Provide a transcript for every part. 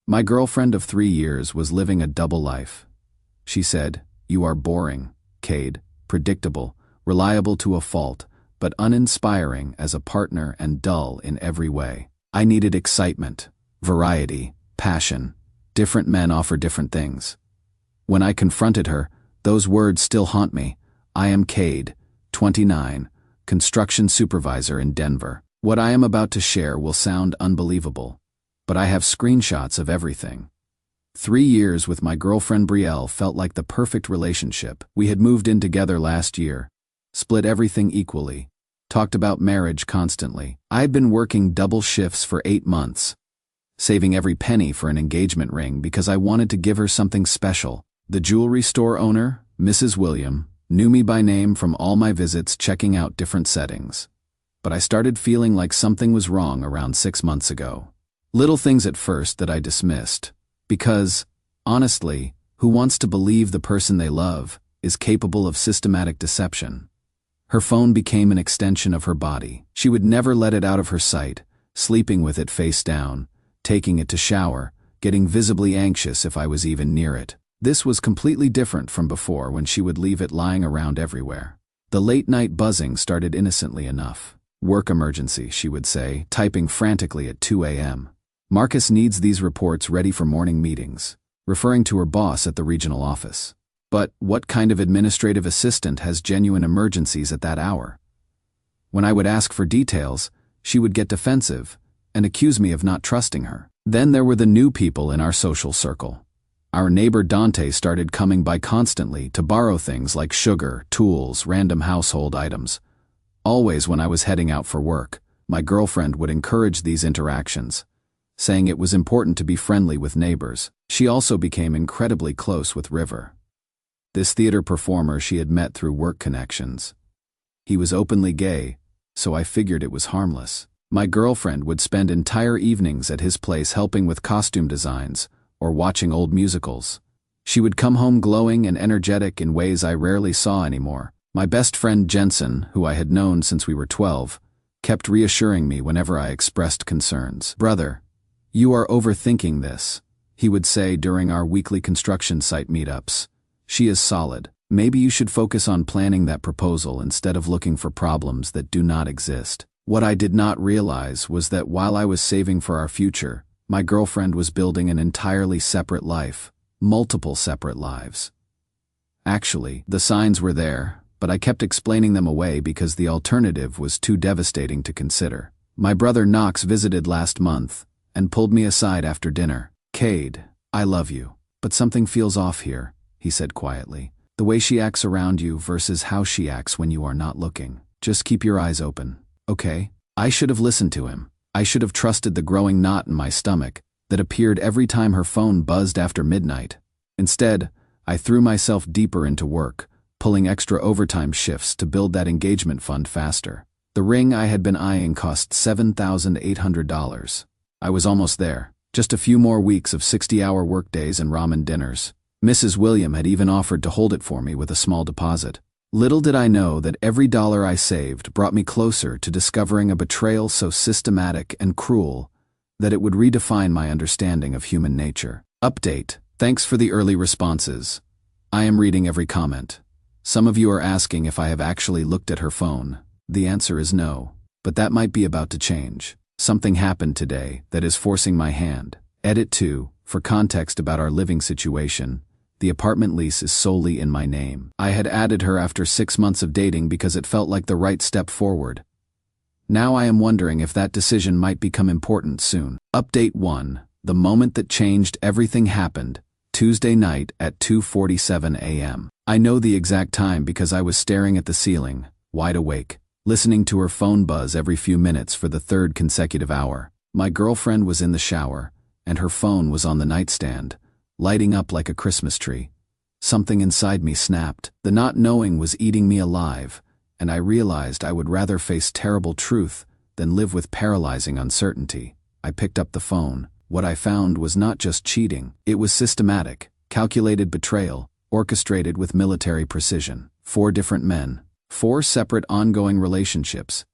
My girlfriend of 3 years was living a double life. She said, "You are boring, Cade, predictable, reliable to a fault, but uninspiring as a partner and dull in every way." I needed excitement, variety, passion. Different men offer different things. When I confronted her, those words still haunt me. I am Cade, 29, construction supervisor in Denver. What I am about to share will sound unbelievable, but I have screenshots of everything. 3 years with my girlfriend Brielle felt like the perfect relationship. We had moved in together last year, split everything equally, talked about marriage constantly. I had been working double shifts for 8 months, saving every penny for an engagement ring because I wanted to give her something special. The jewelry store owner, Mrs. William, knew me by name from all my visits checking out different settings. But I started feeling like something was wrong around 6 months ago. Little things at first that I dismissed, because, honestly, who wants to believe the person they love is capable of systematic deception? Her phone became an extension of her body. She would never let it out of her sight, sleeping with it face down, taking it to shower, getting visibly anxious if I was even near it. This was completely different from before when she would leave it lying around everywhere. The late-night buzzing started innocently enough. "Work emergency," she would say, typing frantically at 2 a.m. "Marcus needs these reports ready for morning meetings," referring to her boss at the regional office. But what kind of administrative assistant has genuine emergencies at that hour? When I would ask for details, she would get defensive and accuse me of not trusting her. Then there were the new people in our social circle. Our neighbor Dante started coming by constantly to borrow things like sugar, tools, random household items. Always when I was heading out for work, my girlfriend would encourage these interactions, saying it was important to be friendly with neighbors. She also became incredibly close with River, this theater performer she had met through work connections. He was openly gay, so I figured it was harmless. My girlfriend would spend entire evenings at his place helping with costume designs or watching old musicals. She would come home glowing and energetic in ways I rarely saw anymore. My best friend Jensen, who I had known since we were 12, kept reassuring me whenever I expressed concerns. "Brother, you are overthinking this," he would say during our weekly construction site meetups. "She is solid. Maybe you should focus on planning that proposal instead of looking for problems that do not exist." What I did not realize was that while I was saving for our future, my girlfriend was building an entirely separate life, multiple separate lives. Actually, the signs were there, but I kept explaining them away because the alternative was too devastating to consider. My brother Knox visited last month and pulled me aside after dinner. "Cade, I love you, but something feels off here," he said quietly. "The way she acts around you versus how she acts when you are not looking. Just keep your eyes open, okay?" I should have listened to him. I should have trusted the growing knot in my stomach that appeared every time her phone buzzed after midnight. Instead, I threw myself deeper into work, pulling extra overtime shifts to build that engagement fund faster. The ring I had been eyeing cost $7,800. I was almost there. Just a few more weeks of 60-hour workdays and ramen dinners. Mrs. William had even offered to hold it for me with a small deposit. Little did I know that every dollar I saved brought me closer to discovering a betrayal so systematic and cruel that it would redefine my understanding of human nature. Update. Thanks for the early responses. I am reading every comment. Some of you are asking if I have actually looked at her phone. The answer is no, but that might be about to change. Something happened today that is forcing my hand. Edit 2. For context about our living situation, the apartment lease is solely in my name. I had added her after 6 months of dating because it felt like the right step forward. Now I am wondering if that decision might become important soon. Update 1. The moment that changed everything happened, Tuesday night at 2:47 a.m. I know the exact time because I was staring at the ceiling, wide awake, listening to her phone buzz every few minutes for the 3rd consecutive hour. My girlfriend was in the shower, and her phone was on the nightstand, lighting up like a Christmas tree. Something inside me snapped. The not knowing was eating me alive, and I realized I would rather face terrible truth than live with paralyzing uncertainty. I picked up the phone. What I found was not just cheating. It was systematic, calculated betrayal, orchestrated with military precision. 4 different men, 4 separate ongoing relationships,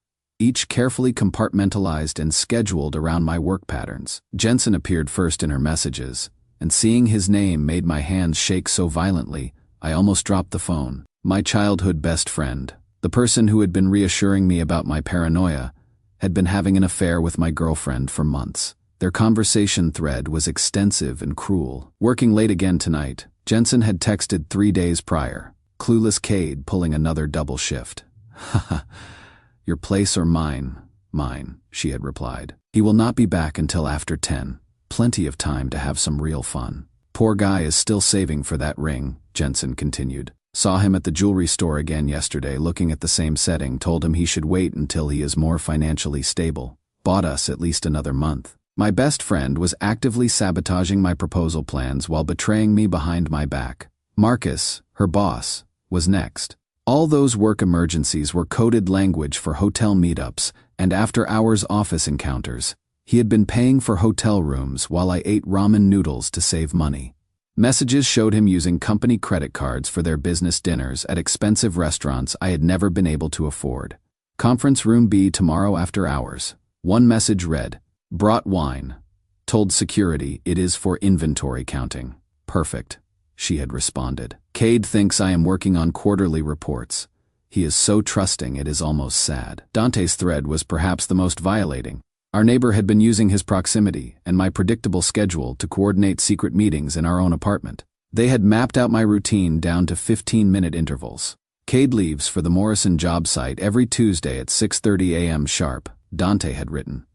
each carefully compartmentalized and scheduled around my work patterns. Jensen appeared first in her messages, and seeing his name made my hands shake so violently, I almost dropped the phone. My childhood best friend, the person who had been reassuring me about my paranoia, had been having an affair with my girlfriend for months. Their conversation thread was extensive and cruel. Working late again tonight, Jensen had texted 3 days prior. Clueless Cade pulling another double shift. Haha, your place or mine? Mine, she had replied. He will not be back until after 10. Plenty of time to have some real fun. Poor guy is still saving for that ring, Jensen continued. Saw him at the jewelry store again yesterday looking at the same setting, told him he should wait until he is more financially stable. Bought us at least another month. My best friend was actively sabotaging my proposal plans while betraying me behind my back. Marcus, her boss, was next. All those work emergencies were coded language for hotel meetups and after-hours office encounters. He had been paying for hotel rooms while I ate ramen noodles to save money. Messages showed him using company credit cards for their business dinners at expensive restaurants I had never been able to afford. Conference room B tomorrow after hours. One message read, brought wine. Told security it is for inventory counting. Perfect, she had responded. Cade thinks I am working on quarterly reports. He is so trusting it is almost sad. Dante's thread was perhaps the most violating. Our neighbor had been using his proximity and my predictable schedule to coordinate secret meetings in our own apartment. They had mapped out my routine down to 15-minute intervals. Cade leaves for the Morrison job site every Tuesday at 6:30 a.m. sharp, Dante had written.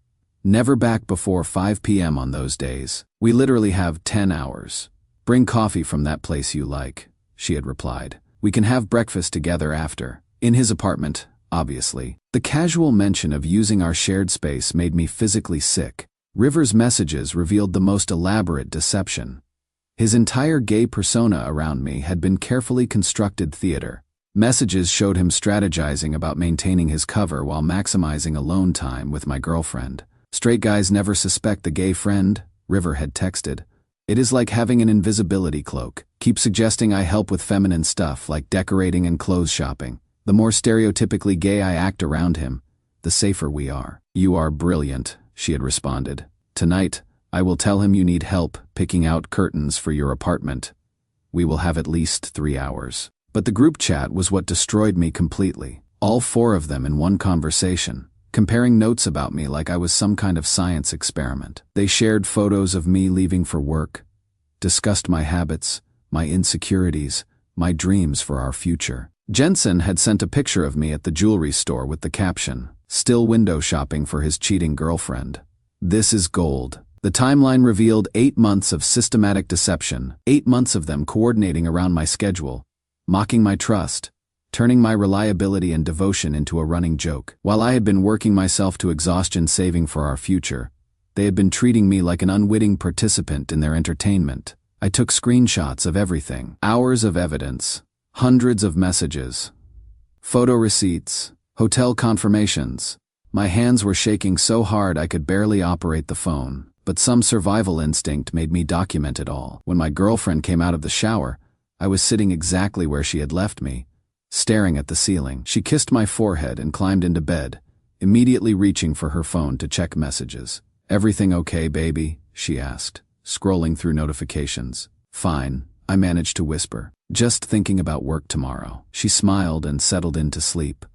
Never back before 5 p.m. on those days. We literally have 10 hours. Bring coffee from that place you like, she had replied. We can have breakfast together after. In his apartment, obviously. The casual mention of using our shared space made me physically sick. River's messages revealed the most elaborate deception. His entire gay persona around me had been carefully constructed theater. Messages showed him strategizing about maintaining his cover while maximizing alone time with my girlfriend. Straight guys never suspect the gay friend, River had texted. It is like having an invisibility cloak. Keep suggesting I help with feminine stuff like decorating and clothes shopping. The more stereotypically gay I act around him, the safer we are. You are brilliant, she had responded. Tonight, I will tell him you need help picking out curtains for your apartment. We will have at least 3 hours. But the group chat was what destroyed me completely. All 4 of them in one conversation, comparing notes about me like I was some kind of science experiment. They shared photos of me leaving for work, discussed my habits, my insecurities, my dreams for our future. Jensen had sent a picture of me at the jewelry store with the caption, still window shopping for his cheating girlfriend. This is gold. The timeline revealed 8 months of systematic deception, 8 months of them coordinating around my schedule, mocking my trust, turning my reliability and devotion into a running joke. While I had been working myself to exhaustion saving for our future, they had been treating me like an unwitting participant in their entertainment. I took screenshots of everything, hours of evidence, hundreds of messages, photo receipts, hotel confirmations. My hands were shaking so hard I could barely operate the phone, but some survival instinct made me document it all. When my girlfriend came out of the shower, I was sitting exactly where she had left me, staring at the ceiling. She kissed my forehead and climbed into bed, immediately reaching for her phone to check messages. Everything okay, baby? She asked, scrolling through notifications. Fine, I managed to whisper. Just thinking about work tomorrow. She smiled and settled into sleep,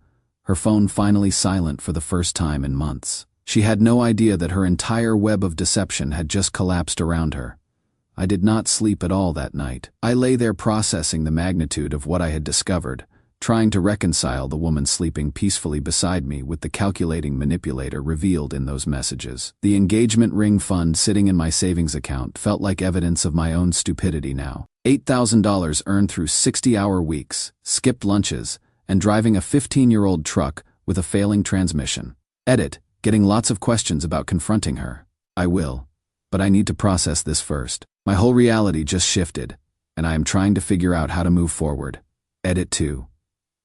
her phone finally silent for the first time in months. She had no idea that her entire web of deception had just collapsed around her. I did not sleep at all that night. I lay there processing the magnitude of what I had discovered, trying to reconcile the woman sleeping peacefully beside me with the calculating manipulator revealed in those messages. The engagement ring fund sitting in my savings account felt like evidence of my own stupidity now. $8,000 earned through 60-hour weeks, skipped lunches, and driving a 15-year-old truck with a failing transmission. Edit, getting lots of questions about confronting her. I will, but I need to process this first. My whole reality just shifted, and I am trying to figure out how to move forward. Edit 2.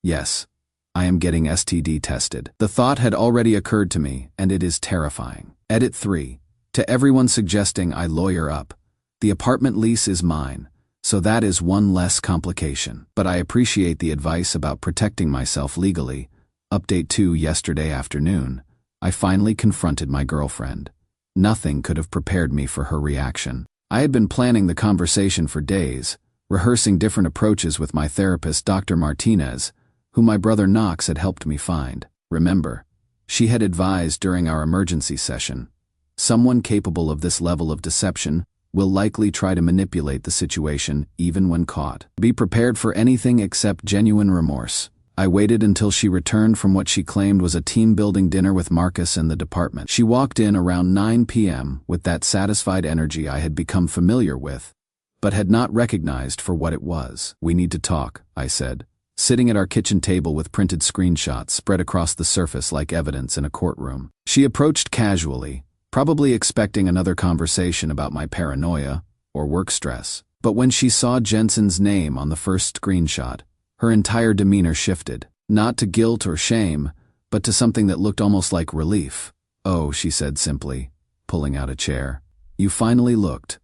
Yes, I am getting STD tested. The thought had already occurred to me, and it is terrifying. Edit 3. To everyone suggesting I lawyer up, the apartment lease is mine, so that is one less complication. But I appreciate the advice about protecting myself legally. Update 2. Yesterday afternoon, I finally confronted my girlfriend. Nothing could have prepared me for her reaction. I had been planning the conversation for days, rehearsing different approaches with my therapist, Dr. Martinez, whom my brother Knox had helped me find. Remember, she had advised during our emergency session, someone capable of this level of deception will likely try to manipulate the situation even when caught. Be prepared for anything except genuine remorse. I waited until she returned from what she claimed was a team-building dinner with Marcus and the department. She walked in around 9 p.m. with that satisfied energy I had become familiar with, but had not recognized for what it was. "We need to talk," I said, sitting at our kitchen table with printed screenshots spread across the surface like evidence in a courtroom. She approached casually, probably expecting another conversation about my paranoia or work stress. But when she saw Jensen's name on the first screenshot, her entire demeanor shifted, not to guilt or shame, but to something that looked almost like relief. "Oh," she said simply, pulling out a chair. "You finally looked."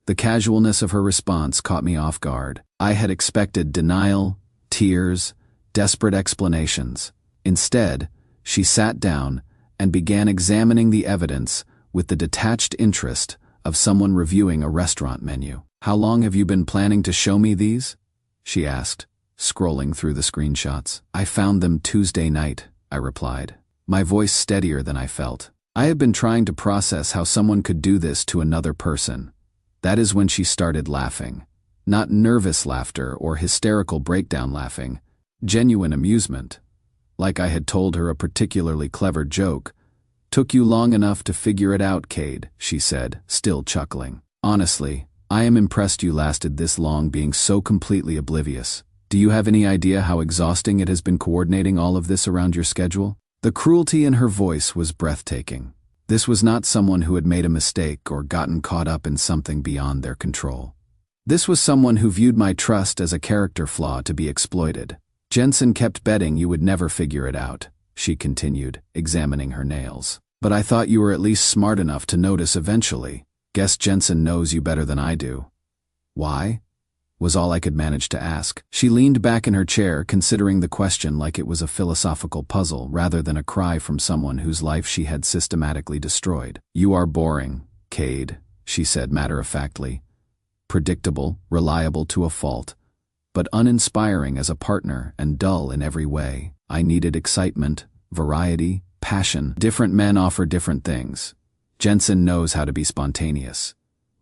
The casualness of her response caught me off guard. I had expected denial, tears, desperate explanations. Instead, she sat down and began examining the evidence with the detached interest of someone reviewing a restaurant menu. "How long have you been planning to show me these?" she asked, scrolling through the screenshots. "I found them Tuesday night," I replied, my voice steadier than I felt. I had been trying to process how someone could do this to another person. That is when she started laughing. Not nervous laughter or hysterical breakdown laughing, genuine amusement. Like I had told her a particularly clever joke. "Took you long enough to figure it out, Cade," she said, still chuckling. "Honestly, I am impressed you lasted this long being so completely oblivious. Do you have any idea how exhausting it has been coordinating all of this around your schedule?" The cruelty in her voice was breathtaking. This was not someone who had made a mistake or gotten caught up in something beyond their control. This was someone who viewed my trust as a character flaw to be exploited. "Jensen kept betting you would never figure it out," she continued, examining her nails. "But I thought you were at least smart enough to notice eventually. Guess Jensen knows you better than I do." "Why?" was all I could manage to ask. She leaned back in her chair, considering the question like it was a philosophical puzzle rather than a cry from someone whose life she had systematically destroyed. "You are boring, Cade," she said matter-of-factly. "Predictable, reliable to a fault, but uninspiring as a partner and dull in every way. I needed excitement, variety, passion. Different men offer different things. Jensen knows how to be spontaneous.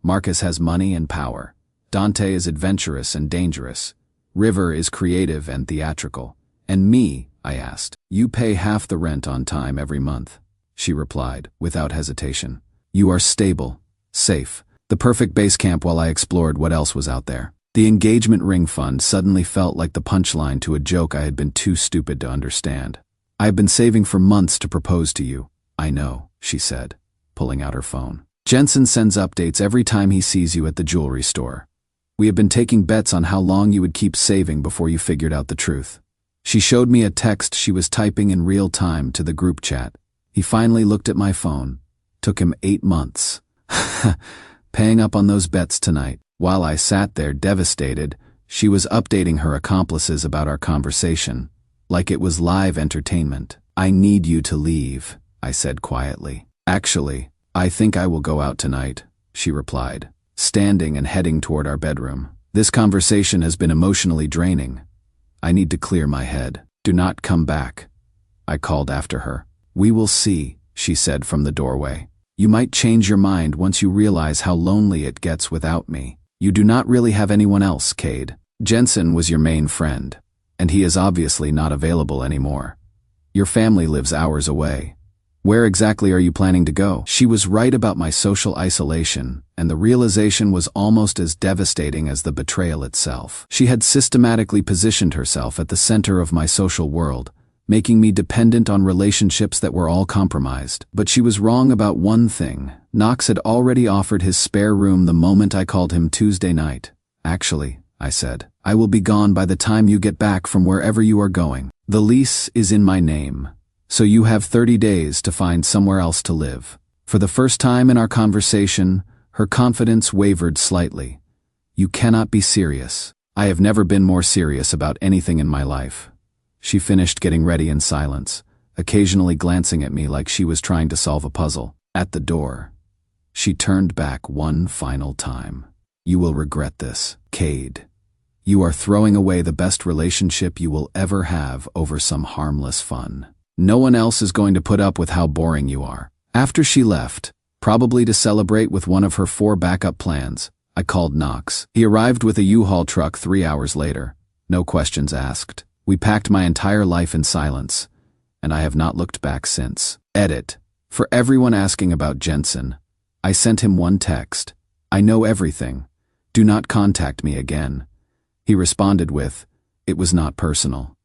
Marcus has money and power. Dante is adventurous and dangerous. River is creative and theatrical. And me?" I asked. "You pay half the rent on time every month," she replied, without hesitation. "You are stable, safe, the perfect base camp while I explored what else was out there." The engagement ring fund suddenly felt like the punchline to a joke I had been too stupid to understand. "I have been saving for months to propose to you." "I know," she said, pulling out her phone. "Jensen sends updates every time he sees you at the jewelry store. We have been taking bets on how long you would keep saving before you figured out the truth." She showed me a text she was typing in real time to the group chat. "He finally looked at my phone. Took him 8 months. Paying up on those bets tonight." While I sat there devastated, she was updating her accomplices about our conversation, like it was live entertainment. "I need you to leave," I said quietly. "Actually, I think I will go out tonight," she replied, standing and heading toward our bedroom. "This conversation has been emotionally draining. I need to clear my head." "Do not come back," I called after her. "We will see," she said from the doorway. "You might change your mind once you realize how lonely it gets without me. You do not really have anyone else, Cade. Jensen was your main friend, and he is obviously not available anymore. Your family lives hours away. Where exactly are you planning to go?" She was right about my social isolation, and the realization was almost as devastating as the betrayal itself. She had systematically positioned herself at the center of my social world, making me dependent on relationships that were all compromised. But she was wrong about one thing. Knox had already offered his spare room the moment I called him Tuesday night. "Actually," I said, "I will be gone by the time you get back from wherever you are going. The lease is in my name, so you have 30 days to find somewhere else to live." For the first time in our conversation, her confidence wavered slightly. "You cannot be serious." I have never been more serious about anything in my life. She finished getting ready in silence, occasionally glancing at me like she was trying to solve a puzzle. At the door, she turned back one final time. "You will regret this, Cade. You are throwing away the best relationship you will ever have over some harmless fun. No one else is going to put up with how boring you are." After she left, probably to celebrate with one of her 4 backup plans, I called Knox. He arrived with a U-Haul truck 3 hours later. No questions asked. We packed my entire life in silence, and I have not looked back since. Edit. For everyone asking about Jensen, I sent him one text. "I know everything. Do not contact me again." He responded with, "It was not personal.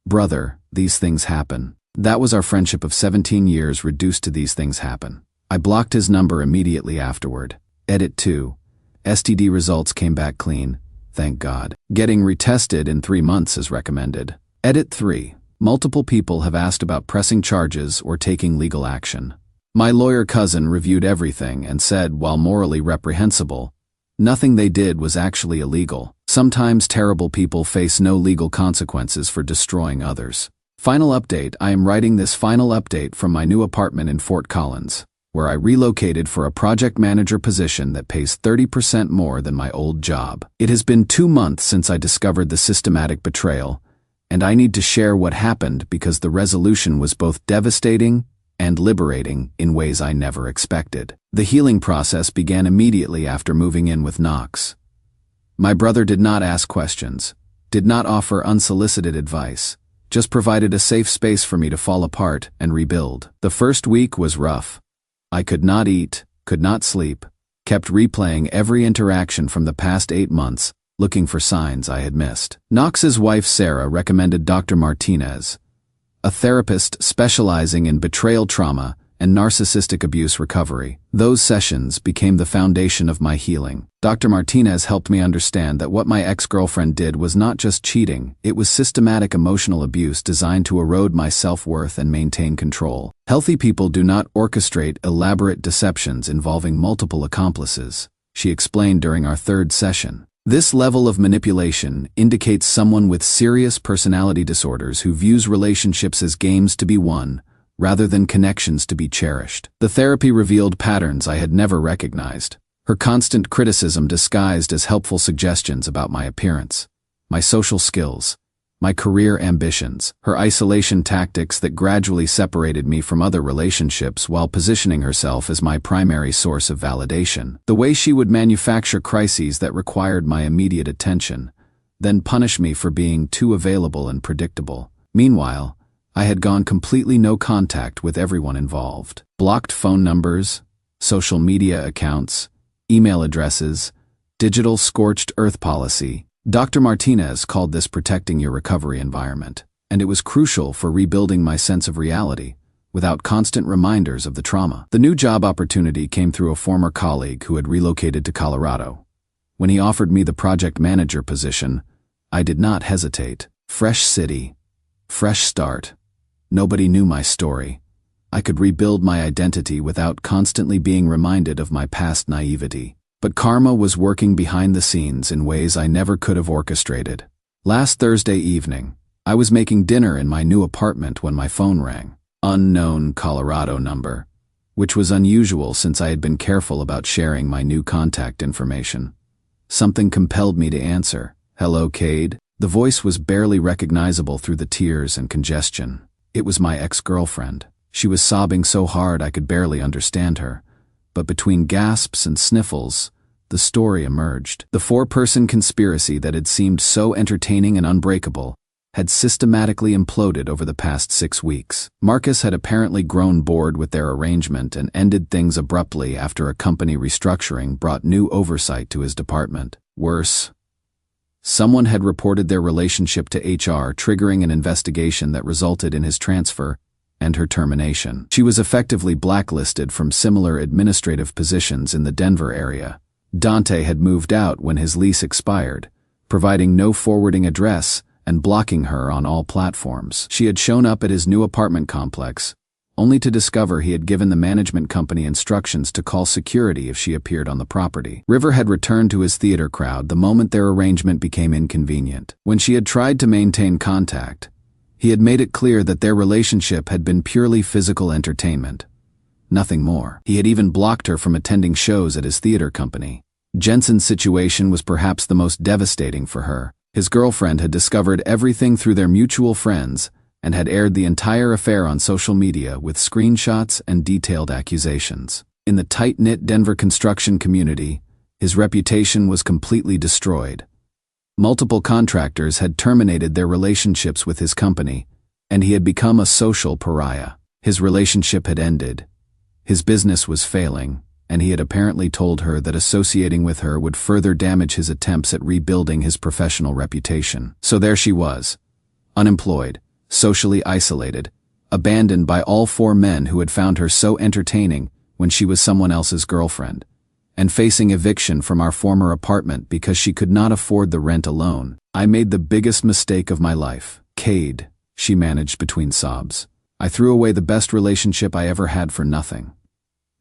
Brother, these things happen." That was our friendship of 17 years reduced to "these things happen." I blocked his number immediately afterward. Edit 2. STD results came back clean, thank God. Getting retested in 3 months is recommended. Edit 3. Multiple people have asked about pressing charges or taking legal action. My lawyer cousin reviewed everything and said, while morally reprehensible, nothing they did was actually illegal. Sometimes terrible people face no legal consequences for destroying others. Final update. I am writing this final update from my new apartment in Fort Collins, where I relocated for a project manager position that pays 30% more than my old job. It has been 2 months since I discovered the systematic betrayal, and I need to share what happened because the resolution was both devastating and liberating in ways I never expected. The healing process began immediately after moving in with Knox. My brother did not ask questions, did not offer unsolicited advice, just provided a safe space for me to fall apart and rebuild. The first week was rough. I could not eat, could not sleep, kept replaying every interaction from the past 8 months, looking for signs I had missed. Knox's wife Sarah recommended Dr. Martinez, a therapist specializing in betrayal trauma and narcissistic abuse recovery. Those sessions became the foundation of my healing. Dr. Martinez helped me understand that what my ex-girlfriend did was not just cheating, it was systematic emotional abuse designed to erode my self-worth and maintain control. Healthy people do not orchestrate elaborate deceptions involving multiple accomplices, she explained during our 3rd session. This level of manipulation indicates someone with serious personality disorders who views relationships as games to be won, rather than connections to be cherished. The therapy revealed patterns I had never recognized. Her constant criticism disguised as helpful suggestions about my appearance, my social skills, my career ambitions, her isolation tactics that gradually separated me from other relationships while positioning herself as my primary source of validation. The way she would manufacture crises that required my immediate attention, then punish me for being too available and predictable. Meanwhile, I had gone completely no contact with everyone involved. Blocked phone numbers, social media accounts, email addresses, digital scorched earth policy. Dr. Martinez called this protecting your recovery environment, and it was crucial for rebuilding my sense of reality, without constant reminders of the trauma. The new job opportunity came through a former colleague who had relocated to Colorado. When he offered me the project manager position, I did not hesitate. Fresh city, fresh start. Nobody knew my story. I could rebuild my identity without constantly being reminded of my past naivety. But karma was working behind the scenes in ways I never could have orchestrated. Last Thursday evening, I was making dinner in my new apartment when my phone rang. Unknown Colorado number, which was unusual since I had been careful about sharing my new contact information. Something compelled me to answer. "Hello, Cade." The voice was barely recognizable through the tears and congestion. It was my ex-girlfriend. She was sobbing so hard I could barely understand her. But between gasps and sniffles, the story emerged. The 4-person conspiracy that had seemed so entertaining and unbreakable had systematically imploded over the past 6 weeks. Marcus had apparently grown bored with their arrangement and ended things abruptly after a company restructuring brought new oversight to his department. Worse, someone had reported their relationship to HR, triggering an investigation that resulted in his transfer and her termination. She was effectively blacklisted from similar administrative positions in the Denver area. Dante had moved out when his lease expired, providing no forwarding address and blocking her on all platforms. She had shown up at his new apartment complex, only to discover he had given the management company instructions to call security if she appeared on the property. River had returned to his theater crowd the moment their arrangement became inconvenient. When she had tried to maintain contact, He had made it clear that their relationship had been purely physical entertainment. Nothing more. He had even blocked her from attending shows at his theater company. Jensen's situation was perhaps the most devastating for her. His girlfriend had discovered everything through their mutual friends and had aired the entire affair on social media with screenshots and detailed accusations. In the tight-knit Denver construction community, his reputation was completely destroyed. Multiple contractors had terminated their relationships with his company, and he had become a social pariah. His relationship had ended. His business was failing, and he had apparently told her that associating with her would further damage his attempts at rebuilding his professional reputation. So there she was, unemployed, socially isolated, abandoned by all four men who had found her so entertaining when she was someone else's girlfriend, and facing eviction from our former apartment because she could not afford the rent alone. I made the biggest mistake of my life. Cade, she managed between sobs. I threw away the best relationship I ever had for nothing.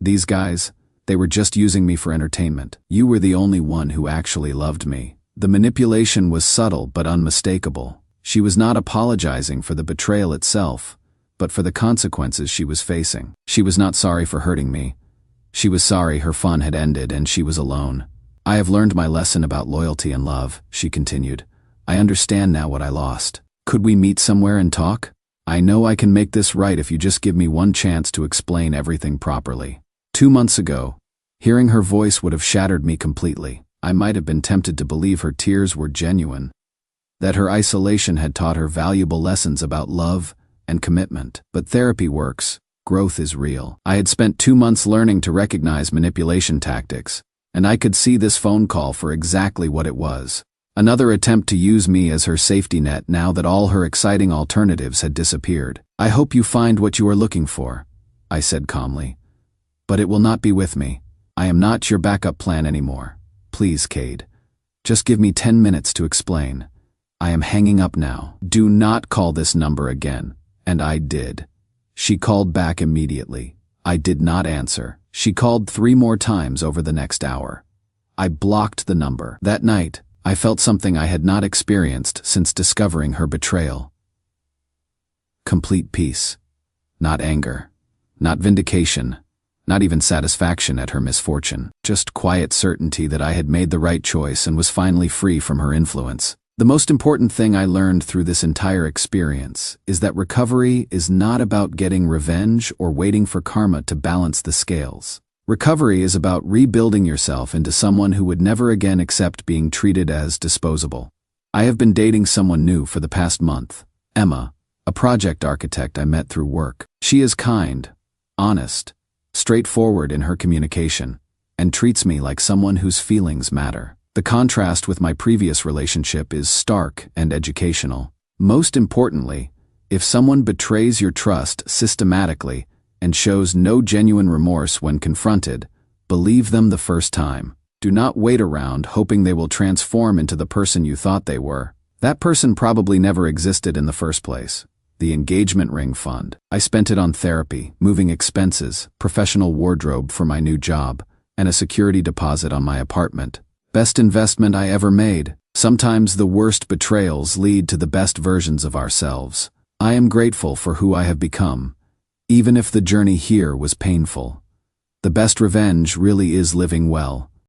These guys, they were just using me for entertainment. You were the only one who actually loved me. The manipulation was subtle but unmistakable. She was not apologizing for the betrayal itself, but for the consequences she was facing. She was not sorry for hurting me. She was sorry her fun had ended and she was alone. I have learned my lesson about loyalty and love, she continued. I understand now what I lost. Could we meet somewhere and talk? I know I can make this right if you just give me one chance to explain everything properly. 2 months ago, hearing her voice would have shattered me completely. I might have been tempted to believe her tears were genuine, that her isolation had taught her valuable lessons about love and commitment. But therapy works. Growth is real. I had spent 2 months learning to recognize manipulation tactics, and I could see this phone call for exactly what it was. Another attempt to use me as her safety net now that all her exciting alternatives had disappeared. I hope you find what you are looking for, I said calmly. But it will not be with me. I am not your backup plan anymore. Please, Cade. Just give me 10 minutes to explain. I am hanging up now. Do not call this number again. And I did. She called back immediately. I did not answer. She called 3 more times over the next hour. I blocked the number. That night, I felt something I had not experienced since discovering her betrayal. Complete peace. Not anger. Not vindication. Not even satisfaction at her misfortune. Just quiet certainty that I had made the right choice and was finally free from her influence. The most important thing I learned through this entire experience is that recovery is not about getting revenge or waiting for karma to balance the scales. Recovery is about rebuilding yourself into someone who would never again accept being treated as disposable. I have been dating someone new for the past month, Emma, a project architect I met through work. She is kind, honest, straightforward in her communication, and treats me like someone whose feelings matter. The contrast with my previous relationship is stark and educational. Most importantly, if someone betrays your trust systematically and shows no genuine remorse when confronted, believe them the first time. Do not wait around hoping they will transform into the person you thought they were. That person probably never existed in the first place. The engagement ring fund. I spent it on therapy, moving expenses, professional wardrobe for my new job, and a security deposit on my apartment. Best investment I ever made. Sometimes the worst betrayals lead to the best versions of ourselves. I am grateful for who I have become, even if the journey here was painful. The best revenge really is living well,